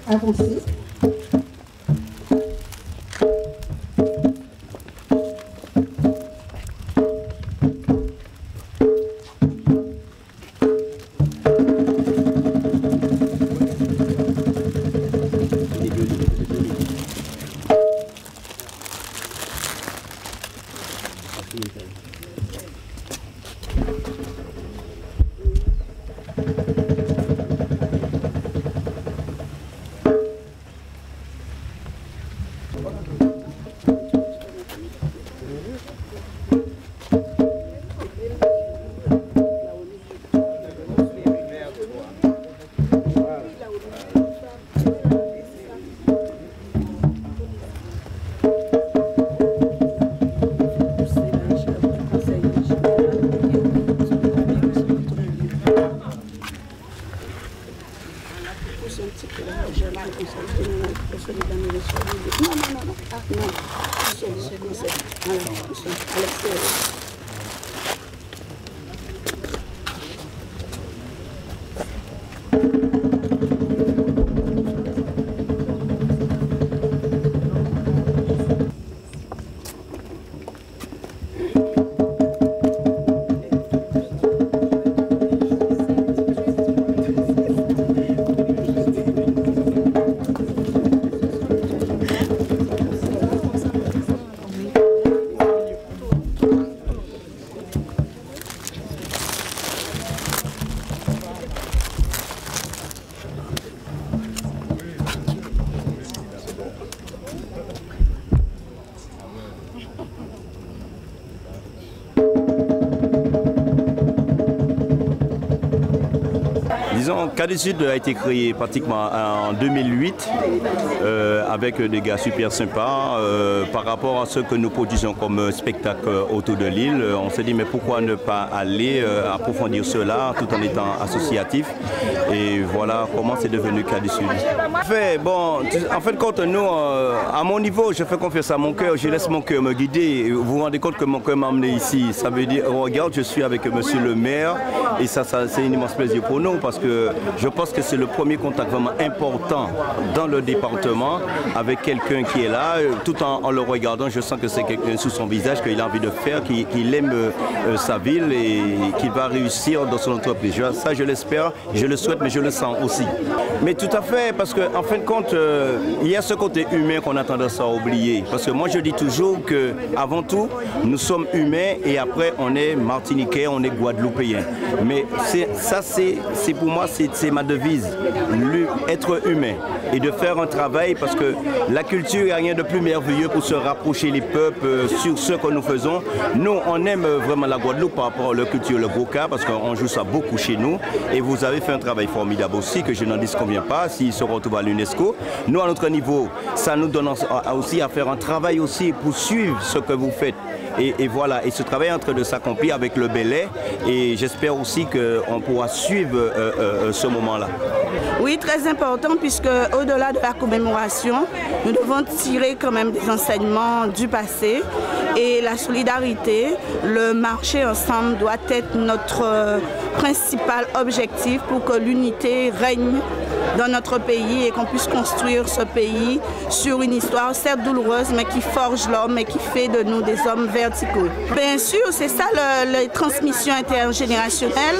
Avancez. Disons, Cadets Sud a été créé pratiquement en 2008 avec des gars super sympas par rapport à ce que nous produisons comme spectacle autour de l'île. On s'est dit mais pourquoi ne pas aller approfondir cela tout en étant associatif, et voilà comment c'est devenu Cadets Sud. En fait, compte, nous, à mon niveau, je fais confiance à mon cœur, je laisse mon cœur me guider. Vous vous rendez compte que mon cœur m'a amené ici. Ça veut dire, regarde, je suis avec monsieur le maire, et ça c'est un immense plaisir pour nous parce que je pense que c'est le premier contact vraiment important dans le département avec quelqu'un qui est là. Tout en le regardant, je sens que c'est quelqu'un sous son visage qu'il a envie de faire, qu'il aime sa ville et qu'il va réussir dans son entreprise. Ça, je l'espère, je le souhaite, mais je le sens aussi. Mais tout à fait, parce qu'en fin de compte, il y a ce côté humain qu'on a tendance à oublier. Parce que moi, je dis toujours qu'avant tout, nous sommes humains et après, on est martiniquais, on est guadeloupéens. Mais ça, c'est pour moi, c'est ma devise, être humain et de faire un travail parce que la culture, il n'y a rien de plus merveilleux pour se rapprocher les peuples sur ce que nous faisons. Nous, on aime vraiment la Guadeloupe par rapport à la culture, le Goka, parce qu'on joue ça beaucoup chez nous. Et vous avez fait un travail formidable aussi, que je n'en disconviens pas, s'il se retrouve à l'UNESCO. Nous, à notre niveau, ça nous donne aussi à faire un travail aussi pour suivre ce que vous faites. Et voilà, et ce travail est en train de s'accomplir avec le Belay, et j'espère aussi qu'on pourra suivre ce moment-là. Oui, très important, puisque au-delà de la commémoration, nous devons tirer quand même des enseignements du passé, et la solidarité, le marcher ensemble doit être notre principal objectif pour que l'unité règne dans notre pays et qu'on puisse construire ce pays sur une histoire certes douloureuse mais qui forge l'homme et qui fait de nous des hommes verticaux. Bien sûr, c'est ça la transmission intergénérationnelle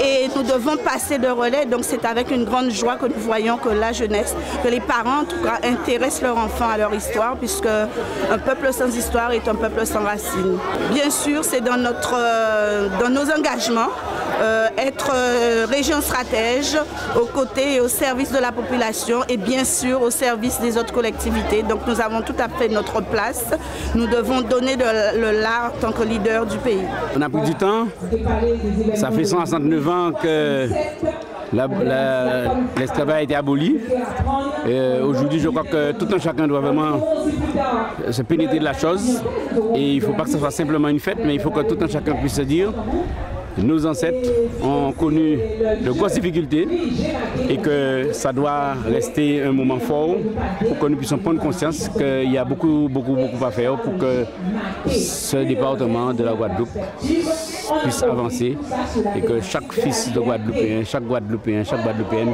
et nous devons passer de relais, donc c'est avec une grande joie que nous voyons que la jeunesse, que les parents en tout cas intéressent leurs enfants à leur histoire, puisque un peuple sans histoire est un peuple sans racines. Bien sûr, c'est dans nos engagements être région stratège aux côtés et au service de la population et bien sûr au service des autres collectivités. Donc nous avons tout à fait notre place. Nous devons donner le là en tant que leader du pays. On a pris du temps. Ça fait 169 ans que l'esclavage a été aboli. Aujourd'hui, je crois que tout un chacun doit vraiment se pénétrer de la chose. Et il ne faut pas que ce soit simplement une fête, mais il faut que tout un chacun puisse se dire: nos ancêtres ont connu de grosses difficultés et que ça doit rester un moment fort pour que nous puissions prendre conscience qu'il y a beaucoup à faire pour que ce département de la Guadeloupe puisse avancer et que chaque fils de Guadeloupéen, chaque Guadeloupéen, chaque Guadeloupéenne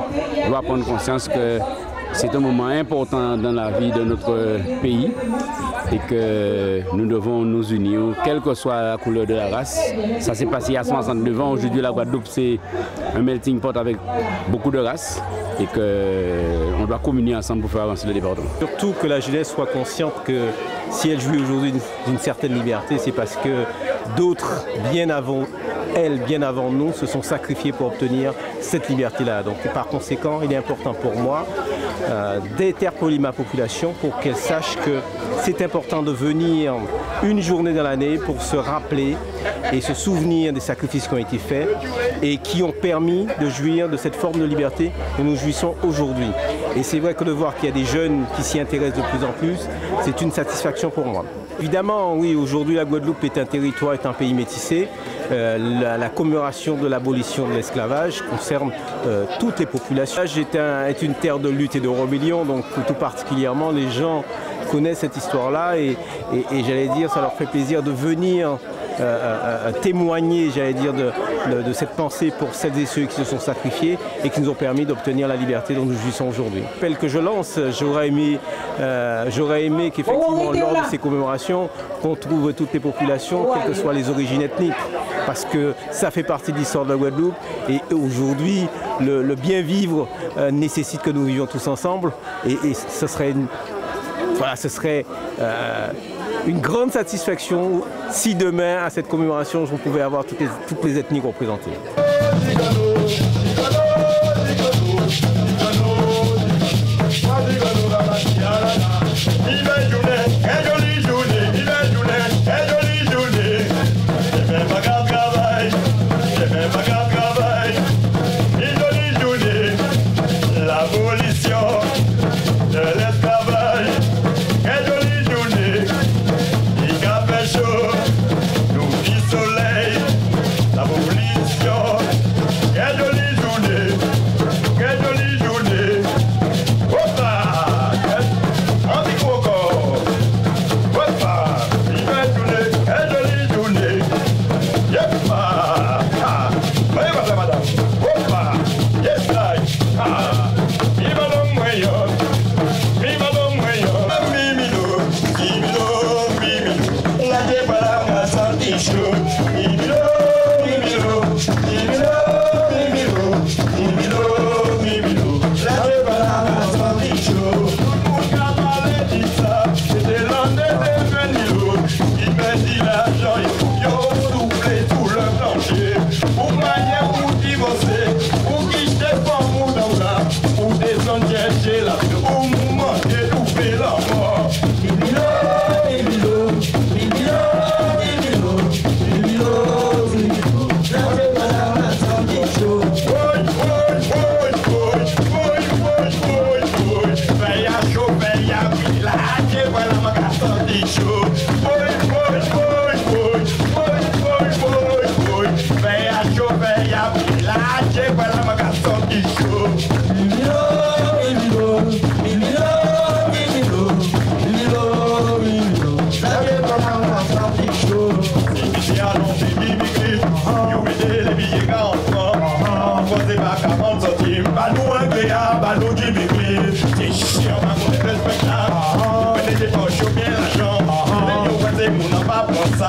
doit prendre conscience que c'est un moment important dans la vie de notre pays et que nous devons nous unir, quelle que soit la couleur de la race. Ça s'est passé il y a 69 ans. Aujourd'hui, la Guadeloupe, c'est un melting pot avec beaucoup de races et qu'on doit communier ensemble pour faire avancer le département. Surtout que la jeunesse soit consciente que si elle jouit aujourd'hui d'une certaine liberté, c'est parce que d'autres, bien avant elle, bien avant nous, se sont sacrifiés pour obtenir cette liberté-là. Donc par conséquent, il est important pour moi d'interpeller ma population pour qu'elle sache que c'est important de venir une journée dans l'année pour se rappeler et se souvenir des sacrifices qui ont été faits et qui ont permis de jouir de cette forme de liberté que nous jouissons aujourd'hui. Et c'est vrai que de voir qu'il y a des jeunes qui s'y intéressent de plus en plus, c'est une satisfaction pour moi. Évidemment, oui, aujourd'hui la Guadeloupe est un territoire, est un pays métissé. La commémoration de l'abolition de l'esclavage concerne toutes les populations. C'est une terre de lutte et de rébellion, donc tout particulièrement les gens connaissent cette histoire-là et j'allais dire, ça leur fait plaisir de venir témoigner, j'allais dire, de cette pensée pour celles et ceux qui se sont sacrifiés et qui nous ont permis d'obtenir la liberté dont nous jouissons aujourd'hui. L'appel que je lance, j'aurais aimé qu'effectivement lors de ces commémorations, qu'on trouve toutes les populations, quelles que soient les origines ethniques, parce que ça fait partie de l'histoire de la Guadeloupe et aujourd'hui le bien vivre nécessite que nous vivions tous ensemble et ce serait une grande satisfaction si demain, à cette commémoration, je pouvais avoir toutes les ethnies représentées.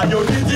Yo